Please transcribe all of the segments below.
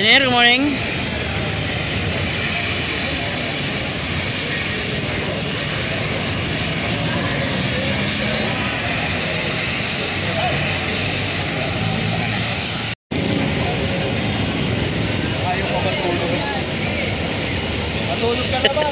Engineer, good morning. Ayaw ko matulog. Matulog ka na ba?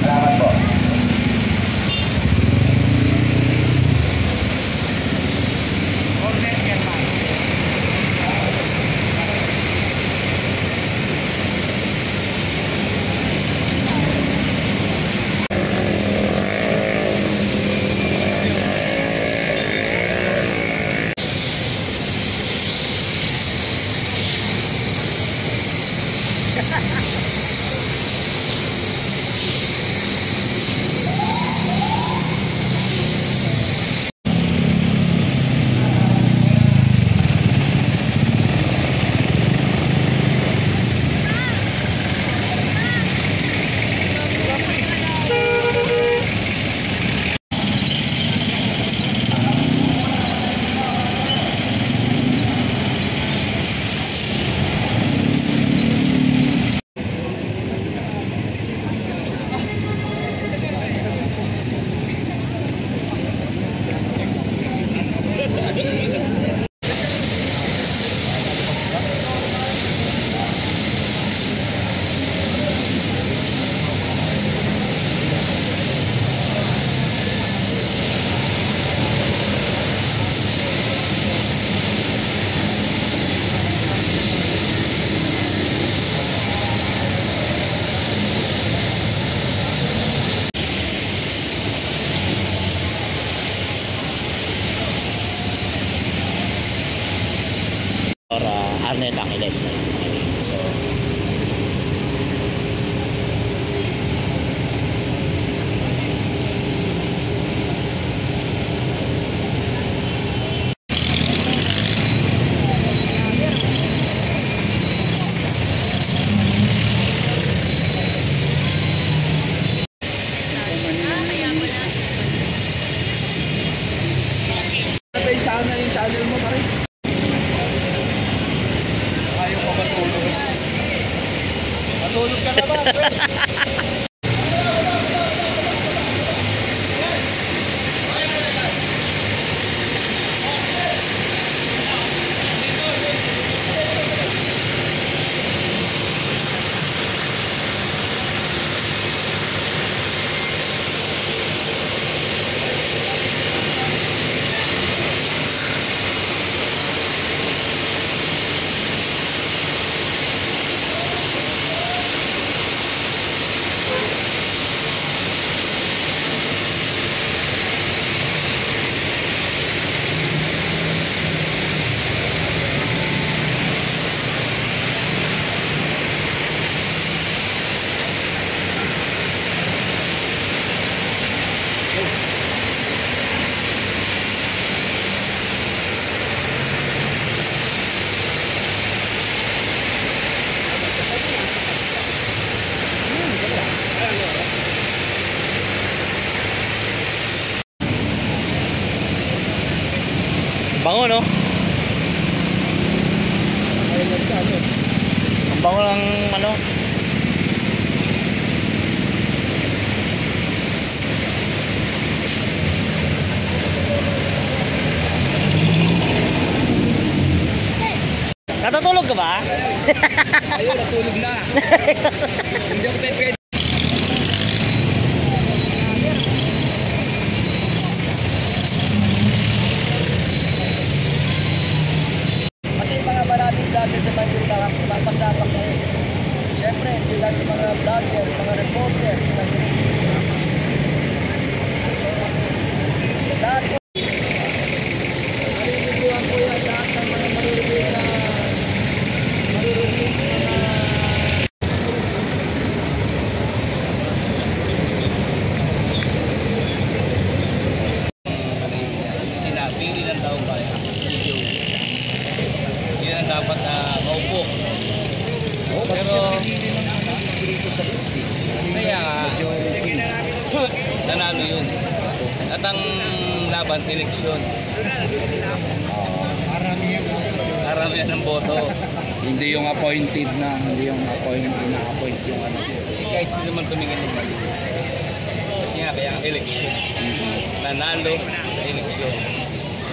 Salamat po. Arnett Angeles. So yung channel mo pa rin. Ayaw ko matulog. Matulog ka na ba? bango ng ano. Natutulog ka ba? Ayun, natulog na. Hindi ako pwede. Kasi yung mga maraming vlogger sa Manila papasapak ngayon. Siyempre, hindi lang yung mga vlogger, mga reporter. Lahat po. Naliliguan ko yan lahat ng mga marurugin na Sinapili ng taong bayan. Yun ang dapat maupo. Pero kaya nanalo yun. At ang laban, eleksyon. Karamihan ng boto. Hindi yung appointed na, hindi yung na-appoint yung ano. Kahit sino man tumingin ng mali. Kasi nga, kaya ang eleksyon. Nanalo sa eleksyon.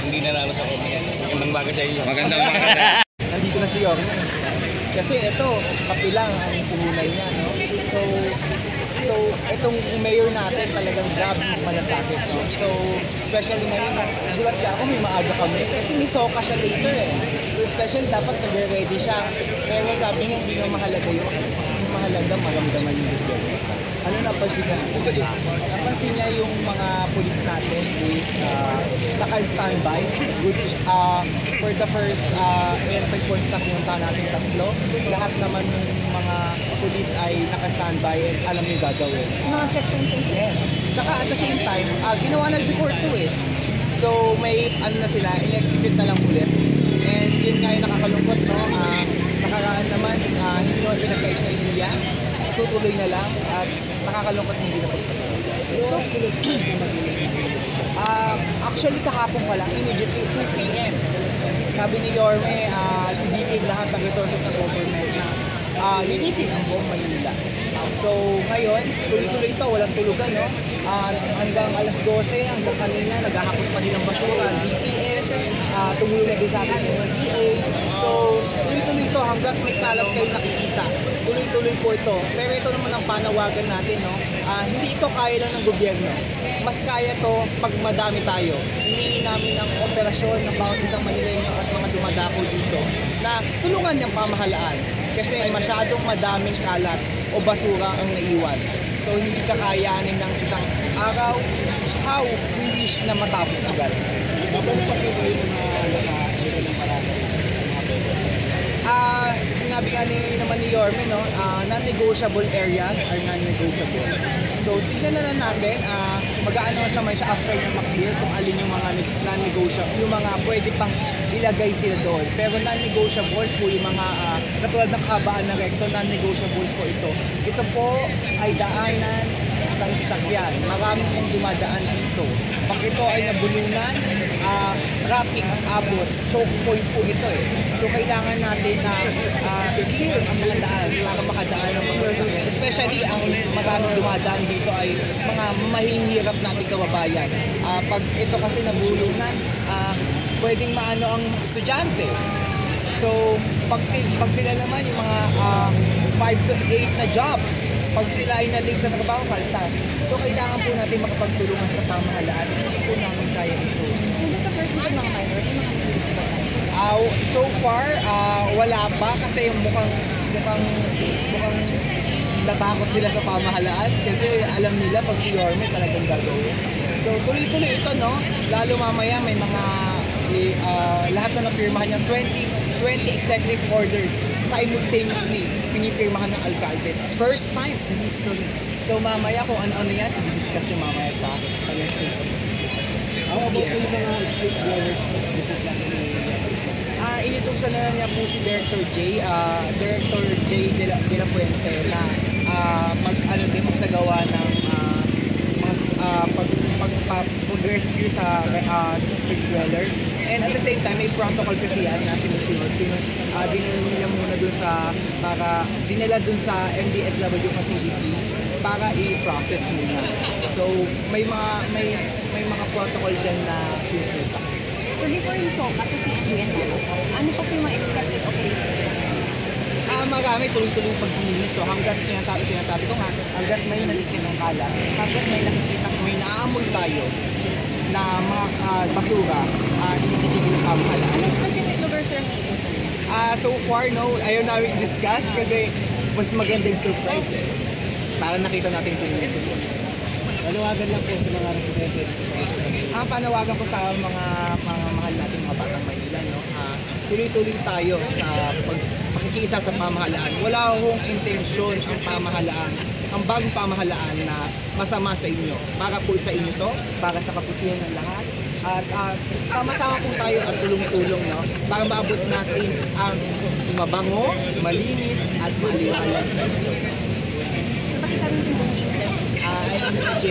Hindi nanalo sa komite. Magandang bagay sa iyo. Magandang maganda. Nandito na si Yorme. Kasi ito, kapilang ang puhunan niya, no? So itong mayor natin talagang grabe yung malasakit, no? So, especially ngayon, sulat niya ako, may maaga kami. Kasi may soka siya later, eh. So, especially dapat nag-ready siya. Pero sabi niya, hindi na mahalaga yun. Yung mahalaga, maramdaman yung gobyerno. Ano napansin niya? Napansin niya yung mga pulis natin is naka-standby, which for the first entry points na pinunta natin tatlo, lahat naman ng mga pulis ay naka-standby at alam yung gagawin. Mga checkpoints. Yes. Tsaka at the same time, ginawa na before too eh. So may ano na sila, in-execute na lang ulit. And yun nga yung nakakalungkot, no? Nakaraan naman, hindi naman pinagkais na India. Tutuloy na lang at nakakalungkot hindi na pagpatuloy. So, actually kahapon pa lang, immediately 2 p.m. Sabi ni Yorme, i-detail lahat ng resources ng government na linisin ang buong Manila. So ngayon, tuloy-tuloy ito, walang tulugan, no? Hanggang alas 12, hanggang kanina, naghahakot pa din ng basura, DPS, tumulong na din sa atin ng NPA. So, tuloy-tuloy ito hanggat may kalat kayo nakikita. Tuloy-tuloy po ito. Pero ito naman ang panawagan natin, no? Hindi ito kaya lang ng gobyerno. Mas kaya to pag madami tayo. Hinihingi namin ng operasyon ng bawat isang Manileño at mga dumadako dito na tulungan niyang pamahalaan. Kasi masyadong madaming kalat o basura ang naiwan. So hindi kakayanin ng isang araw. How we wish na matapos agad. Sinabi nga naman ni Yorme, no, non-negotiable areas are non-negotiable. So tignan na lang natin, mag-aano naman siya after niya mag-clear kung alin yung mga non-negotiable, yung mga pwede pang ilagay sila doon. Pero non-negotiables po yung mga katulad ng kabaan na recto, non-negotiables po ito. Ito po ay daanan ng sasakyan. Marami pong dumadaan dito. Pag ito ay nabulunan, traffic ang abot. Choke point po ito eh. So kailangan natin na clear ang mga daan para makadaan ng mga sasakyan. Especially ang maraming dumadaan dito ay mga mahihirap nating kababayan. Pag ito kasi nabulunan, pwedeng maano ang estudyante. So pag sila naman yung mga 5 to 8 na jobs, pag sila ay nalig sa trabaho, kaltas. So kailangan po natin makapagtulungan sa pamahalaan. Hindi po namin kaya ito. Sa first ng mga minor, yung mga so far, wala pa kasi mukhang natakot sila sa pamahalaan kasi alam nila pag si Yorme talagang gagawin. So tuloy-tuloy ito, no? Lalo mamaya may mga lahat na napirmahan yung 20 executive orders simultaneously pinipirmahan ng alkalde. First time in history. So mamaya kung ano-ano yan, i-discuss yung mamaya sa kanyang state of the city. How about yung mga street dwellers po? Inutusan na niya po si Director J de la Fuente na magsagawa ng mga pag-rescue sa street dwellers And at the same time, may protocol kasi yan na sinusunod. Dinala muna dun sa, dinala dun sa MDSW facility para i-process muna. So, may mga protocol dyan na sinusunod pa. So before yung SOCA, PPNU, ano po yung mga expected operations? Marami tuloy-tuloy paglilinis. So hanggat sinasabi ko nga, hanggat may nalikit ng kalat, hanggat may nakikita, may naamoy tayo na mga basura, ititigil yung pamahalaan. Anong specific lugar sir ang iikutan? So far, no, ayaw namin discuss kasi mas magandang surprise eh. Para nakita natin yung tuloy. Panawagan lang po sa mga residente. Panawagan ko sa mga mahal nating mga batang Maynila, no? Tuloy-tuloy tayo sa pagkikiisa sa pamahalaan. Wala akong intensyon ang pamahalaan, ang bagong pamahalaan na masama sa inyo. Para po sa inyo to, para sa kaputihan ng lahat. At sama-sama po tayo at tulong-tulong, no? Para maabot natin ang mabango, malinis at maaliwalas na iso. Bakit sabi yung buong I'm